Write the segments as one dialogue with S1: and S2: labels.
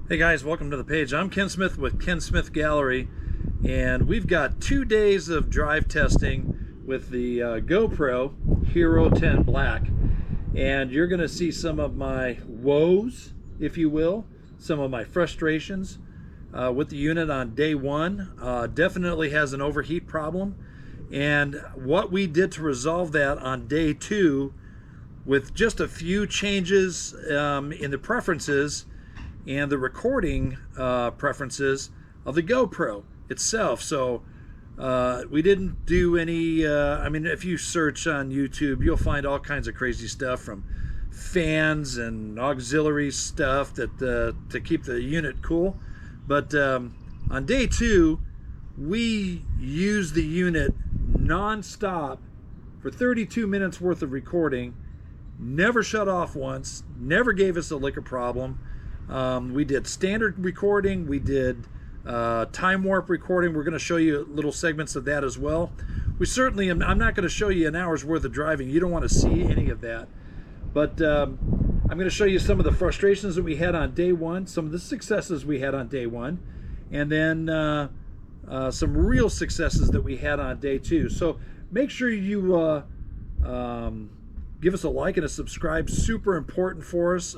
S1: Hey guys, welcome to the page. I'm Ken Smith with Ken Smith Gallery, and we've got 2 days of drive testing with the Gopro Hero 10 Black. And you're going to see some of my woes, if you will, some of my frustrations with the unit on day one. Definitely has an overheat problem, and what we did to resolve that on day two with just a few changes in the preferences and the recording preferences of the GoPro itself. So we didn't do any, I mean, if you search on YouTube, you'll find all kinds of crazy stuff from fans and auxiliary stuff that to keep the unit cool. But on day two, we used the unit non-stop for 32 minutes worth of recording, never shut off once, never gave us a lick of problem. We did standard recording, we did time warp recording. We're going to show you little segments of that as well. We certainly, I'm not going to show you an hour's worth of driving. You don't want to see any of that. But I'm going to show you some of the frustrations that we had on day one, some of the successes we had on day one, and then some real successes that we had on day two. So make sure you give us a like and a subscribe. Super important for us.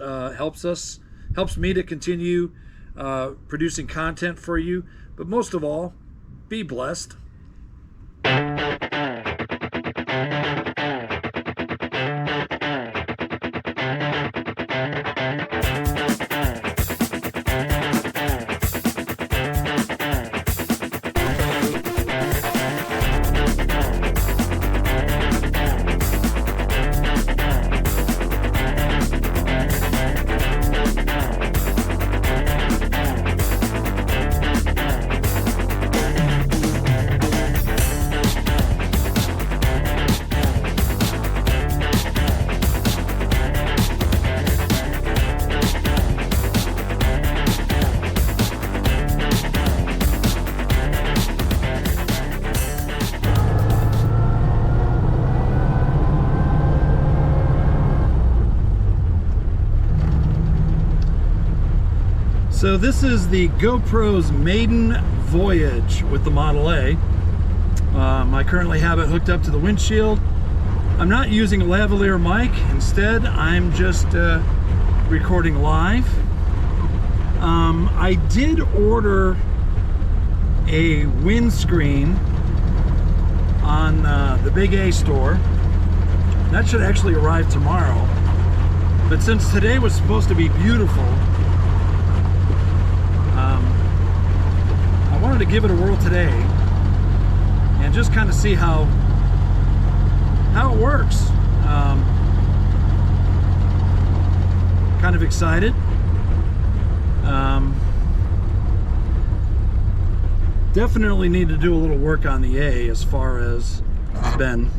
S1: Helps me to continue producing content for you. But most of all, be blessed. So this is the GoPro's maiden voyage with the Model A. I currently have it hooked up to the windshield. I'm not using a lavalier mic. Instead, I'm just recording live. I did order a windscreen on the Big A store. That should actually arrive tomorrow. But since today was supposed to be beautiful, I wanted to give it a whirl today and just kind of see how it works. Kind of excited. Definitely need to do a little work on the A, as far as it's been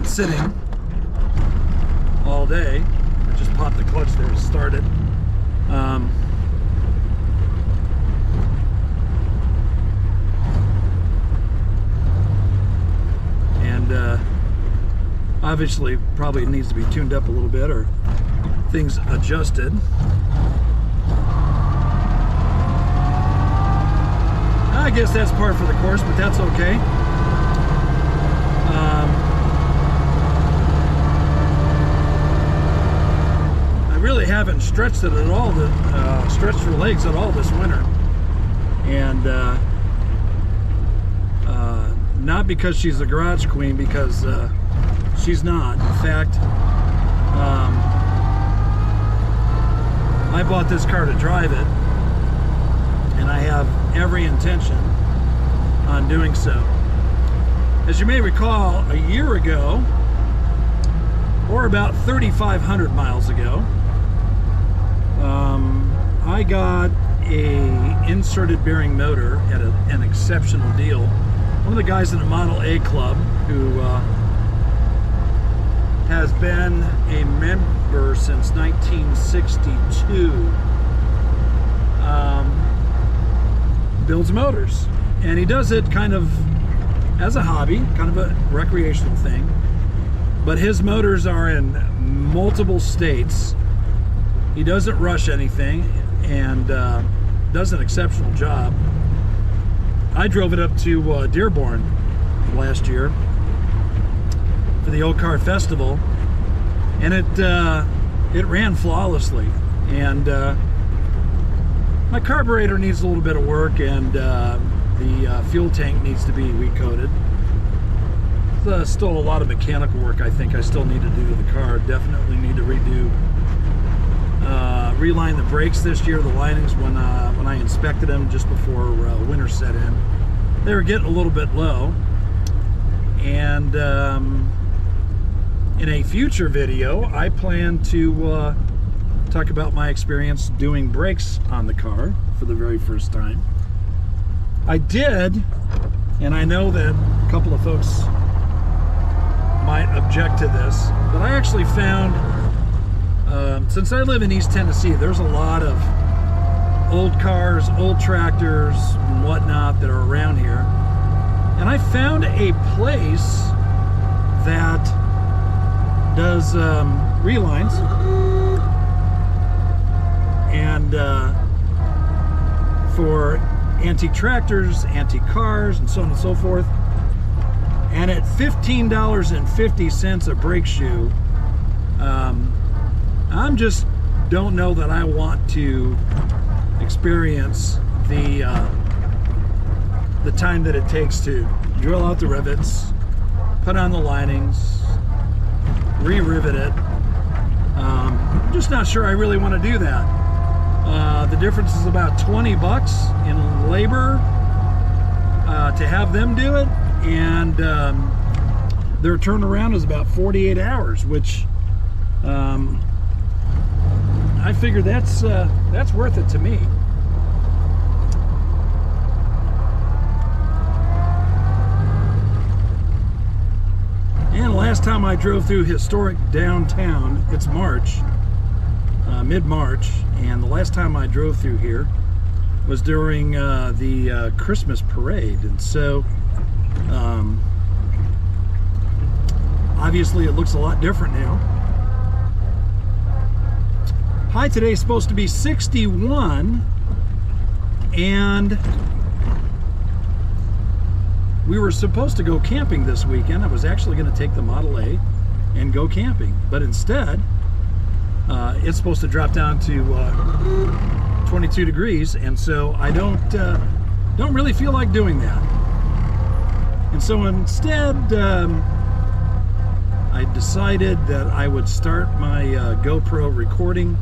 S1: sitting all day. I just popped the clutch there to start it. Obviously probably needs to be tuned up a little bit or things adjusted. I guess that's par for the course, but that's okay. I really haven't stretched it at all, stretched her legs at all this winter. And not because she's a garage queen, because she's not. In fact, I bought this car to drive it, and I have every intention on doing so. As you may recall, a year ago, or about 3,500 miles ago, I got a inserted bearing motor at an exceptional deal. One of the guys in the Model A club who has been a member since 1962 builds motors, and he does it kind of as a hobby, kind of a recreational thing, but his motors are in multiple states He doesn't rush anything and does an exceptional job. I drove it up to Dearborn last year for the Old Car Festival, and it ran flawlessly. And my carburetor needs a little bit of work, and the fuel tank needs to be recoated. There's still a lot of mechanical work I think I still need to do to the car. Definitely need to reline the brakes this year, the linings, when I inspected them just before winter set in. They were getting a little bit low. And in a future video, I plan to talk about my experience doing brakes on the car for the very first time. I did, and I know that a couple of folks might object to this, but I actually found, since I live in East Tennessee, there's a lot of old cars, old tractors, and whatnot that are around here. And I found a place that does relines and for antique tractors, antique cars, and so on and so forth. And at $15.50 a brake shoe, I'm just don't know that I want to experience the time that it takes to drill out the rivets, put on the linings, re-rivet it. I'm just not sure I really want to do that. The difference is about 20 bucks in labor to have them do it, and their turnaround is about 48 hours, which I figure that's worth it to me. And last time I drove through historic downtown, it's March, mid-March, and the last time I drove through here was during the Christmas parade, and so obviously it looks a lot different now. High today is supposed to be 61, and we were supposed to go camping this weekend. I was actually going to take the Model A and go camping, but instead it's supposed to drop down to 22 degrees, and so I don't really feel like doing that. And so instead I decided that I would start my GoPro recording.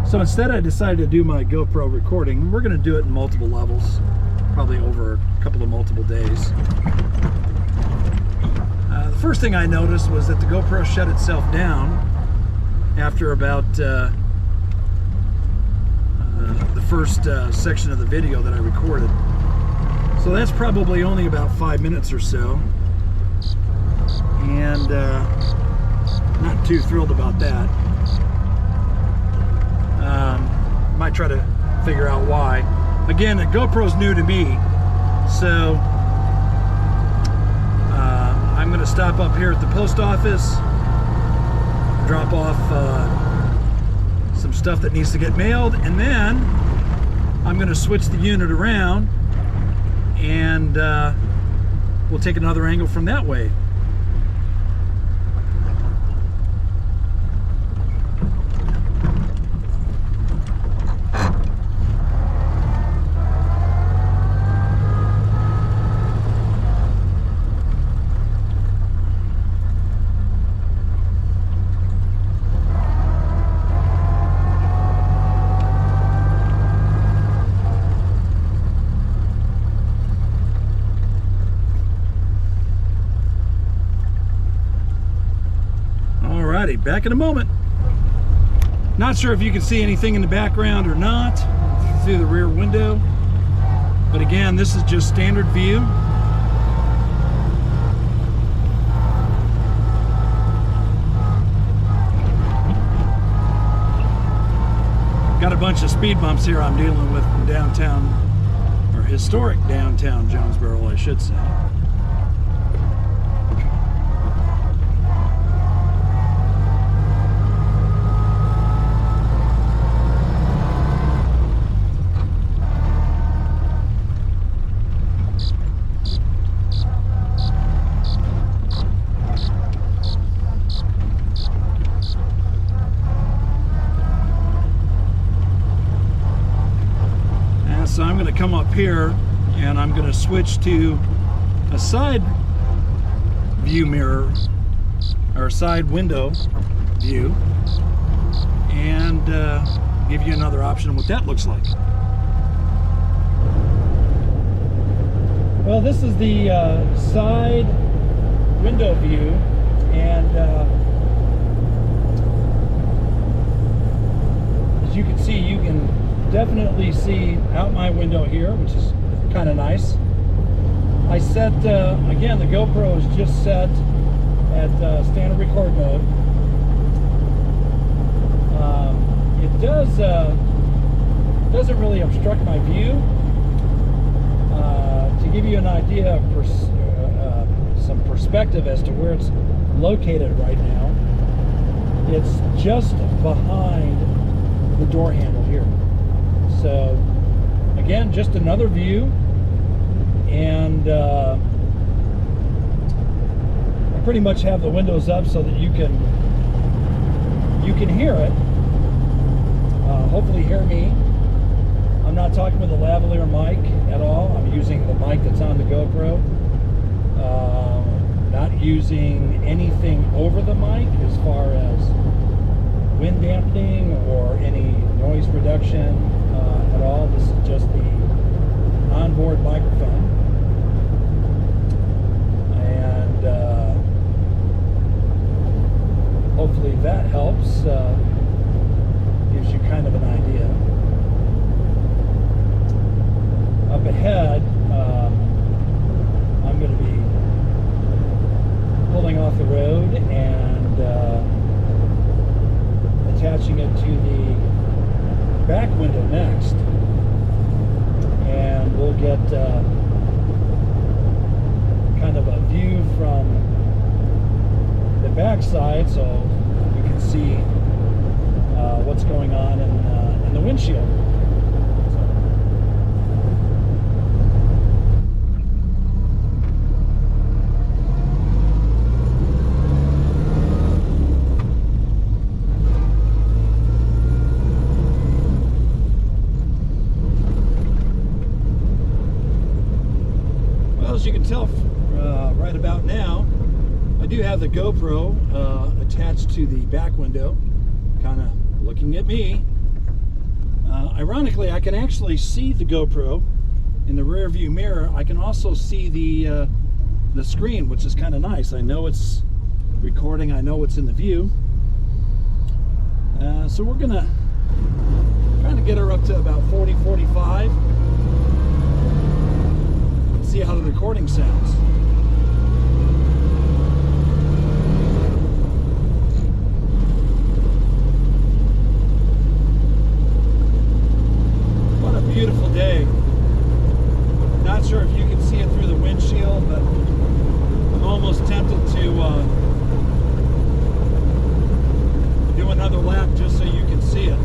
S1: So instead I decided to do my GoPro recording. We're going to do it in multiple levels, probably over a couple of multiple days. The first thing I noticed was that the GoPro shut itself down after about the first section of the video that I recorded. So that's probably only about 5 minutes or so, and not too thrilled about that. Might try to figure out why. Again, the GoPro's new to me, so I'm going to stop up here at the post office, drop off some stuff that needs to get mailed, and then I'm going to switch the unit around, and we'll take another angle from that way. Back in a moment. Not sure if you can see anything in the background or not through the rear window, but again, this is just standard view. Got a bunch of speed bumps here I'm dealing with in downtown, or historic downtown Jonesboro, I should say. So I'm going to come up here and I'm going to switch to a side view mirror or side window view and give you another option of what that looks like. Well, this is the side window view, and as you can see, you can definitely see out my window here, which is kind of nice. I set, again, the GoPro is just set at standard record mode. It doesn't really obstruct my view. To give you an idea of some perspective as to where it's located right now, it's just behind the door handle here. So again, just another view, and I pretty much have the windows up so that you can hear it. Hopefully hear me. I'm not talking with a lavalier mic at all. I'm using the mic that's on the GoPro. Not using anything over the mic as far as wind dampening or any noise reduction at all. This is just the onboard microphone, and hopefully that helps, gives you kind of an idea. Up ahead, I'm going to be pulling off the road and attaching it to the back window next, and we'll get kind of a view from the back side so you can see what's going on in the windshield. As you can tell right about now, I do have the GoPro attached to the back window, kind of looking at me. Ironically, I can actually see the GoPro in the rear view mirror. I can also see the screen, which is kind of nice. I know it's recording, I know what's in the view. So we're gonna kind of get her up to about 40, 45. See how the recording sounds. What a beautiful day. Not sure if you can see it through the windshield, but I'm almost tempted to do another lap just so you can see it.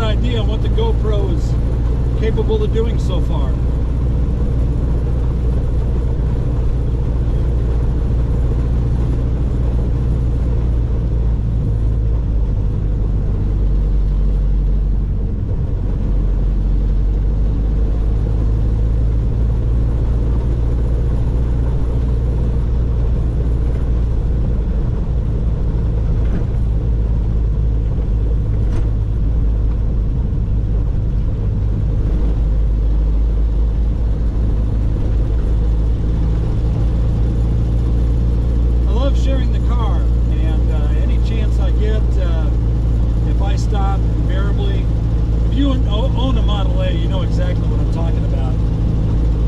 S1: idea on what the GoPro is capable of doing so far.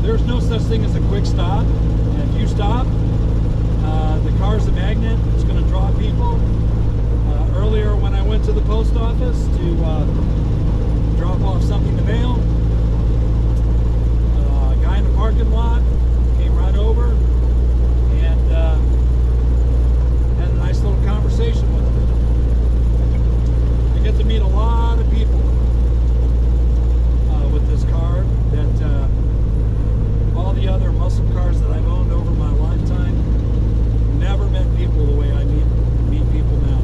S1: There's no such thing as a quick stop. And if you stop, the car's a magnet. It's going to draw people. Earlier when I went to the post office to drop off something to mail, a guy in the parking lot came right over and had a nice little conversation with him. I get to meet a lot of people with this car that all the other muscle cars that I've owned over my lifetime, never met people the way I meet people now.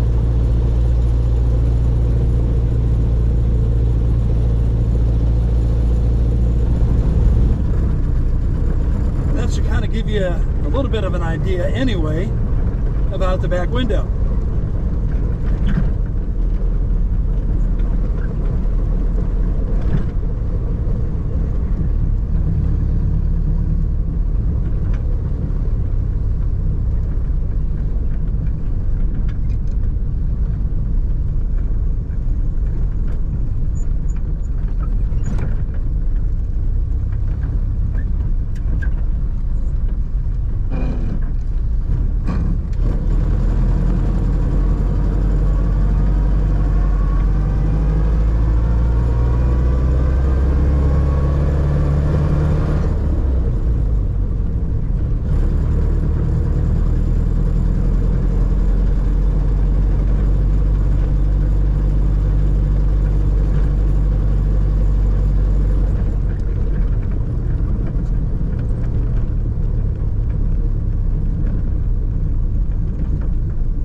S1: And that should kind of give you a little bit of an idea anyway about the back window.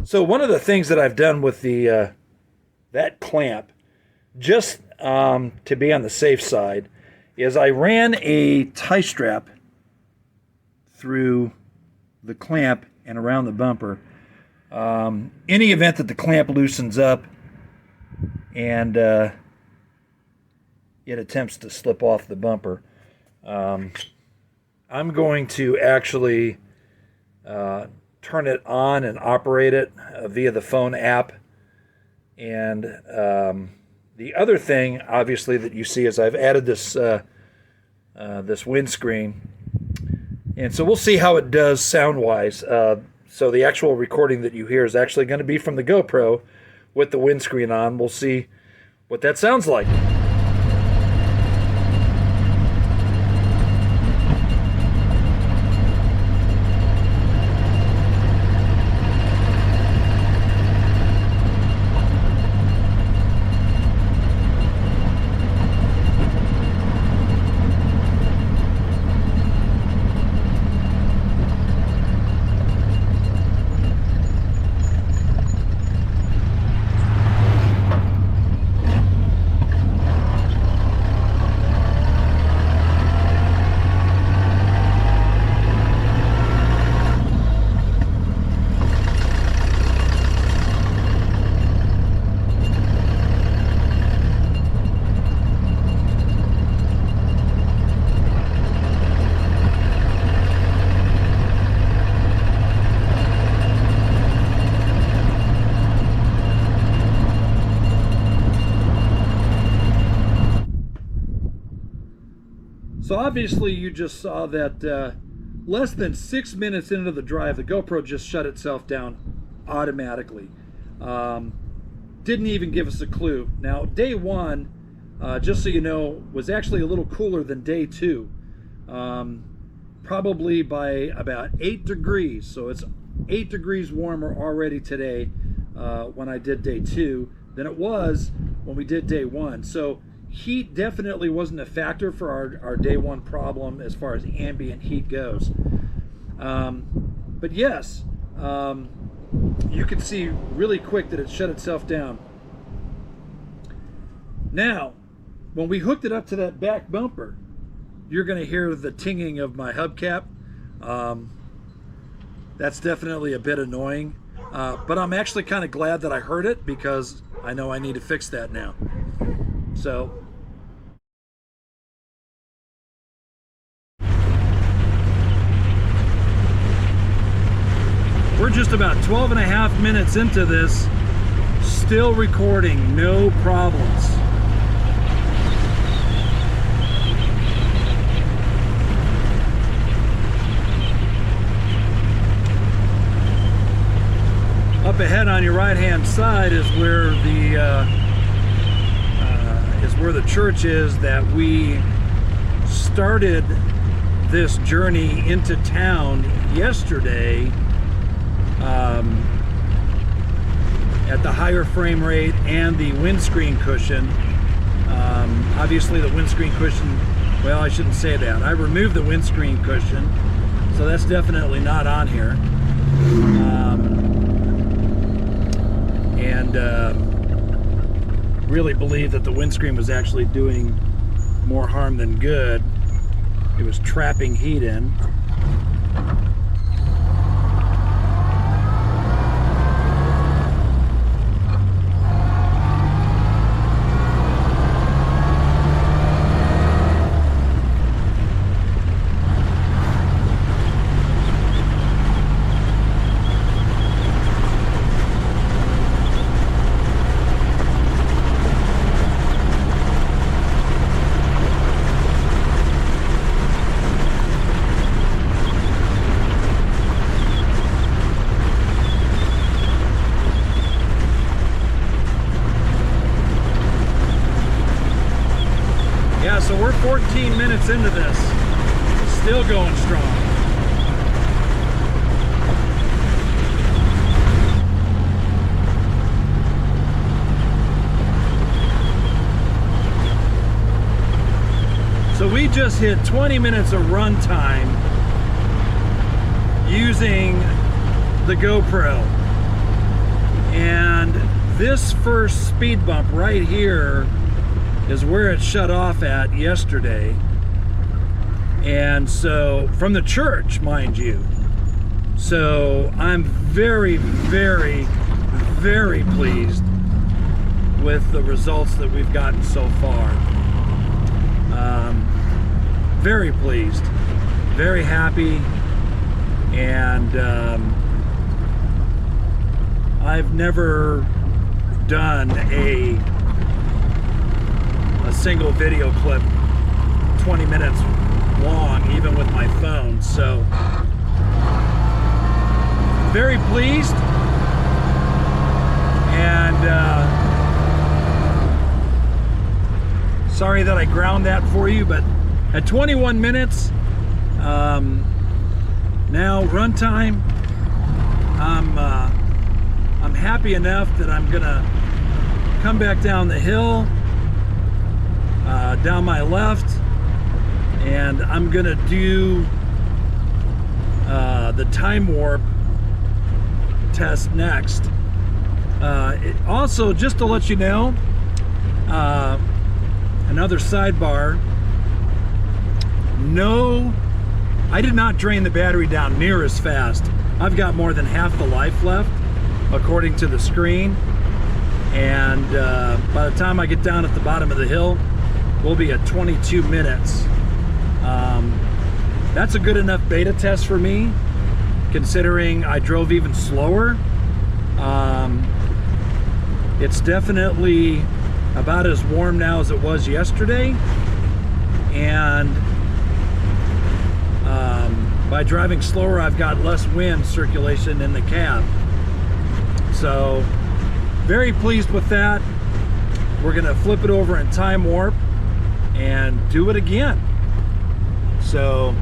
S1: So one of the things that I've done with the that clamp, just to be on the safe side, is I ran a tie strap through the clamp and around the bumper. Any event that the clamp loosens up and it attempts to slip off the bumper, I'm going to actually turn it on and operate it via the phone app. And the other thing, obviously, that you see is I've added this this windscreen, and so we'll see how it does sound-wise. So the actual recording that you hear is actually going to be from the GoPro with the windscreen on. We'll see what that sounds like. So obviously you just saw that less than 6 minutes into the drive, the GoPro just shut itself down automatically. Didn't even give us a clue. Now, day one, just so you know, was actually a little cooler than day two. Probably by about 8 degrees. So it's 8 degrees warmer already today when I did day two than it was when we did day one. So heat definitely wasn't a factor for our day one problem as far as ambient heat goes. But yes, you can see really quick that it shut itself down. Now, when we hooked it up to that back bumper, you're going to hear the tinging of my hubcap. That's definitely a bit annoying, but I'm actually kind of glad that I heard it, because I know I need to fix that now. So we're just about 12.5 minutes into this, still recording, no problems. Up ahead on your right-hand side is where the church is that we started this journey into town yesterday, at the higher frame rate and the windscreen cushion. Obviously the windscreen cushion, well, I shouldn't say that. I removed the windscreen cushion, so that's definitely not on here. And really believe that the windscreen was actually doing more harm than good. It was trapping heat in. So we're 14 minutes into this, still going strong. So we just hit 20 minutes of run time using the GoPro. And this first speed bump right here is where it shut off at yesterday. And so, from the church, mind you. So I'm very, very, very pleased with the results that we've gotten so far. Very pleased, very happy, and I've never done a single video clip 20 minutes long, even with my phone. So very pleased, and sorry that I ground that for you, but at 21 minutes now runtime, I'm happy enough that I'm gonna come back down the hill, down my left, and I'm gonna do the time warp test next. Also, just to let you know, another sidebar, no, I did not drain the battery down near as fast. I've got more than half the life left, according to the screen, and by the time I get down at the bottom of the hill, we'll be at 22 minutes. That's a good enough beta test for me, considering I drove even slower. It's definitely about as warm now as it was yesterday, and by driving slower, I've got less wind circulation in the cab. So very pleased with that. We're gonna flip it over in time warp and do it again. So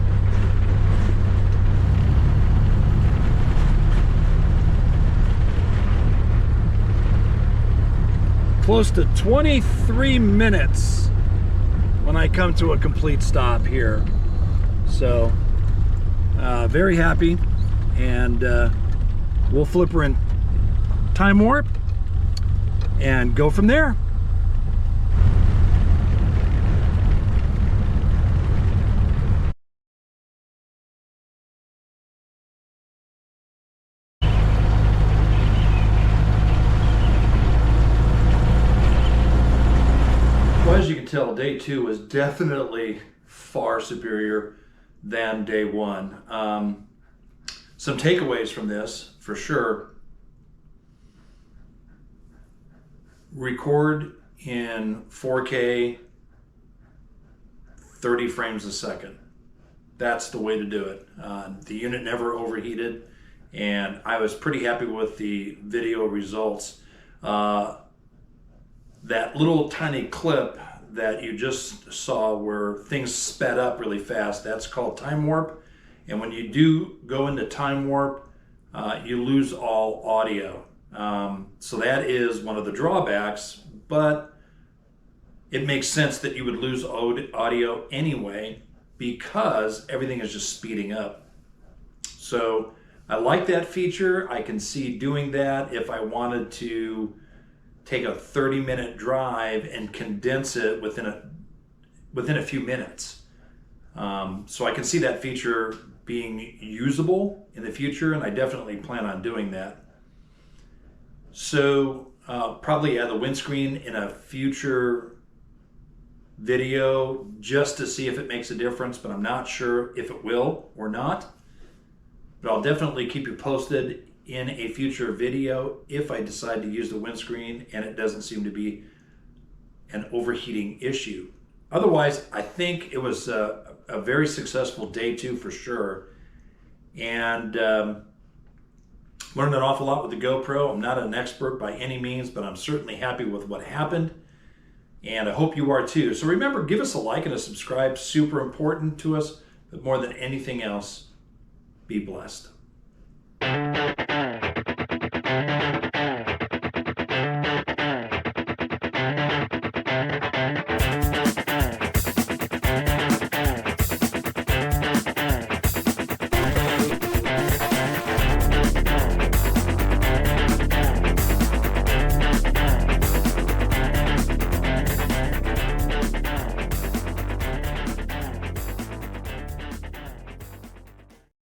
S1: close to 23 minutes when I come to a complete stop here. So very happy, and we'll flip her in time warp and go from there. Well, as you can tell, day two was definitely far superior than day one. Some takeaways from this, for sure. Record in 4K, 30 frames a second. That's the way to do it. The unit never overheated, and I was pretty happy with the video results. That little tiny clip that you just saw where things sped up really fast, that's called time warp. And when you do go into time warp, you lose all audio. So that is one of the drawbacks, but it makes sense that you would lose audio anyway because everything is just speeding up. So I like that feature. I can see doing that if I wanted to take a 30-minute drive and condense it within a few minutes. So I can see that feature being usable in the future, and I definitely plan on doing that. So probably add the windscreen in a future video just to see if it makes a difference, but I'm not sure if it will or not. But I'll definitely keep you posted in a future video if I decide to use the windscreen and it doesn't seem to be an overheating issue. Otherwise, I think it was a very successful day two for sure. And learned an awful lot with the GoPro. I'm not an expert by any means, but I'm certainly happy with what happened. And I hope you are too. So remember, give us a like and a subscribe. Super important to us. But more than anything else, be blessed.